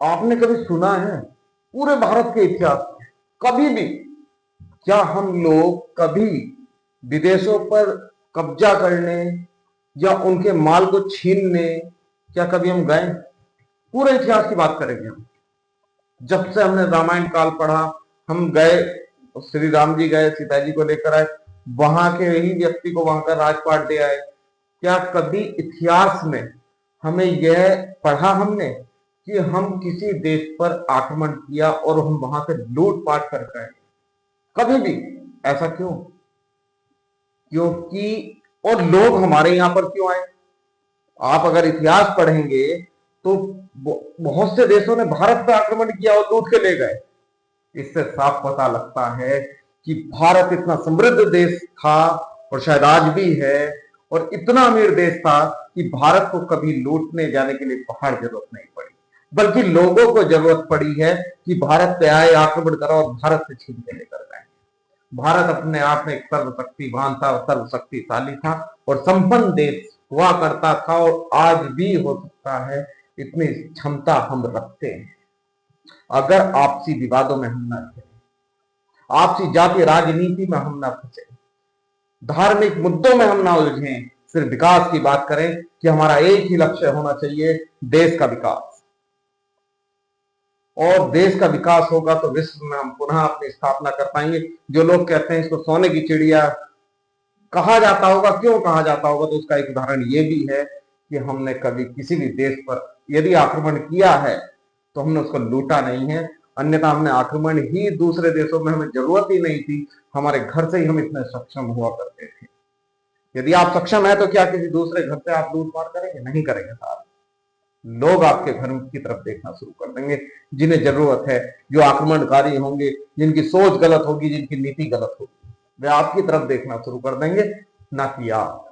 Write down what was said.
आपने कभी सुना है पूरे भारत के इतिहास में कभी भी, क्या हम लोग कभी विदेशों पर कब्जा करने या उनके माल को छीनने, क्या कभी हम गए? पूरे इतिहास की बात करेंगे हम। जब से हमने रामायण काल पढ़ा, हम गए, श्री राम जी गए, सीता जी को लेकर आए, वहां के ही व्यक्ति को वहां का राजपाट दे आए। क्या कभी इतिहास में हमें यह पढ़ा हमने कि हम किसी देश पर आक्रमण किया और हम वहां से लूटपाट कर गए? कभी भी। ऐसा क्यों? क्योंकि, और लोग हमारे यहां पर क्यों आए? आप अगर इतिहास पढ़ेंगे तो बहुत से देशों ने भारत पर आक्रमण किया और लूट के ले गए। इससे साफ पता लगता है कि भारत इतना समृद्ध देश था, और शायद आज भी है, और इतना अमीर देश था कि भारत को कभी लूटने जाने के लिए बाहर जरूरत नहीं पड़ी, बल्कि लोगों को जरूरत पड़ी है कि भारत पे आए, आक्रमण करो और भारत से छीन के लेकर जाए। भारत अपने आप में एक सर्वशक्तिवान था, सर्वशक्तिशाली था और संपन्न देश हुआ करता था, और आज भी हो सकता है। इतनी क्षमता हम रखते हैं। अगर आपसी विवादों में हम न फंसे, आपसी जातीय राजनीति में हम न फंसे, धार्मिक मुद्दों में हम ना उलझें, सिर्फ विकास की बात करें कि हमारा एक ही लक्ष्य होना चाहिए, देश का विकास। और देश का विकास होगा तो विश्व में हम पुनः अपनी स्थापना कर पाएंगे। जो लोग कहते हैं इसको सोने की चिड़िया कहा जाता होगा, क्यों कहा जाता होगा? तो उसका एक उदाहरण ये भी है कि हमने कभी किसी भी देश पर यदि आक्रमण किया है तो हमने उसको लूटा नहीं है, अन्यथा हमने आक्रमण ही दूसरे देशों में, हमें जरूरत ही नहीं थी, हमारे घर से ही हम इतने सक्षम हुआ करते थे। यदि आप सक्षम है तो क्या किसी दूसरे घर से आप लूटपाट करेंगे? नहीं करेंगे साहब। लोग आपके घर की तरफ देखना शुरू कर देंगे, जिन्हें जरूरत है, जो आक्रमणकारी होंगे, जिनकी सोच गलत होगी, जिनकी नीति गलत होगी, वे आपकी तरफ देखना शुरू कर देंगे, ना कि आप।